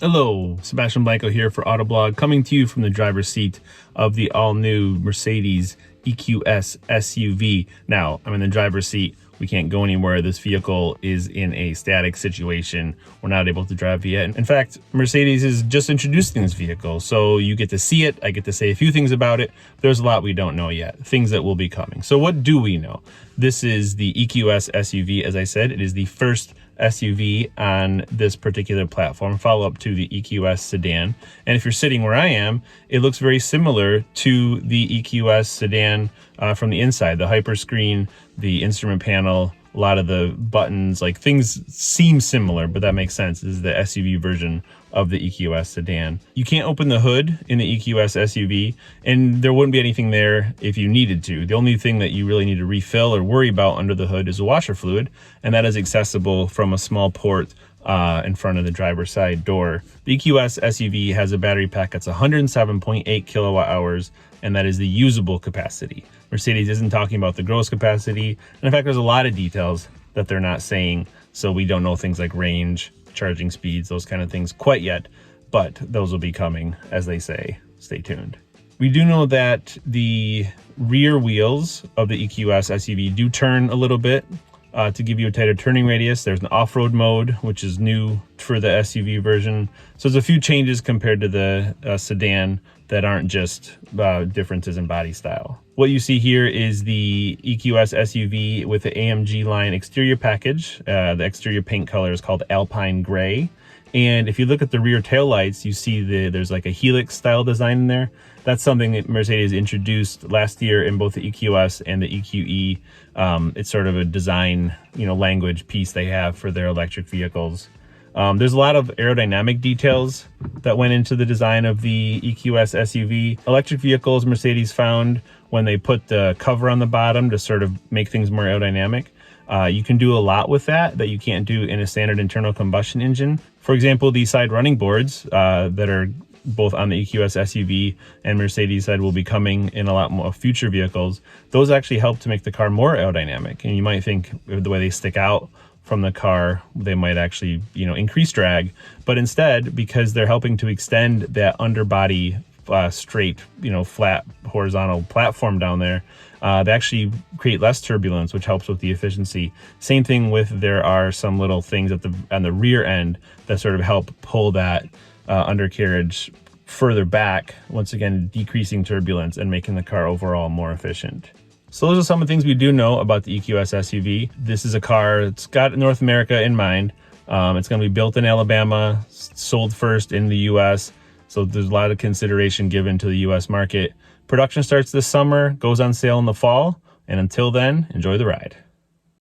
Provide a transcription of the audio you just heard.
Hello, Sebastian Blanco here for Autoblog, coming to you from the driver's seat of the all-new Mercedes EQS SUV. Now, I'm in the driver's seat. We can't go anywhere. This vehicle is in a static situation. We're not able to drive yet. In fact, Mercedes is just introducing this vehicle, so you get to see it. I get to say a few things about it. There's a lot we don't know yet, things that will be coming. So what do we know? This is the EQS SUV, as I said. It is the first SUV on this particular platform, follow-up to the EQS sedan. And if you're sitting where I am, it looks very similar to the EQS sedan from the inside. The hyperscreen, the instrument panel, a lot of the buttons, like things seem similar, but that makes sense. This is the SUV version of the EQS sedan. You can't open the hood in the EQS SUV, and there wouldn't be anything there if you needed to. The only thing that you really need to refill or worry about under the hood is the washer fluid, and that is accessible from a small port in front of the driver's side door. The EQS SUV has a battery pack that's 107.8 kilowatt hours, and that is the usable capacity. Mercedes isn't talking about the gross capacity, and in fact, there's a lot of details that they're not saying, so we don't know things like range, charging speeds, those kind of things quite yet, but those will be coming, as they say. Stay tuned. We do know that the rear wheels of the EQS SUV do turn a little bit to give you a tighter turning radius. There's an off-road mode, which is new for the SUV version. So there's a few changes compared to the sedan that aren't just differences in body style. What you see here is the EQS SUV with the AMG line exterior package. The exterior paint color is called Alpine Gray. And if you look at the rear taillights, you see there's like a helix style design in there. That's something that Mercedes introduced last year in both the EQS and the EQE. It's sort of a design, language piece they have for their electric vehicles. There's a lot of aerodynamic details that went into the design of the EQS SUV. Electric vehicles, Mercedes found when they put the cover on the bottom to sort of make things more aerodynamic. You can do a lot with that you can't do in a standard internal combustion engine. For example, the side running boards that are both on the EQS SUV and Mercedes said will be coming in a lot more future vehicles. Those actually help to make the car more aerodynamic. And you might think the way they stick out from the car, they might actually, increase drag. But instead, because they're helping to extend that underbody straight, flat horizontal platform down there, they actually create less turbulence, which helps with the efficiency. Same thing with, there are some little things on the rear end that sort of help pull that undercarriage further back, once again decreasing turbulence and making the car overall more efficient. So those are some of the things we do know about the EQS SUV. This is a car that's got North America in mind. It's going to be built in Alabama, sold first in the US, so there's a lot of consideration given to the US market. Production starts this summer, goes on sale in the fall, and until then, enjoy the ride.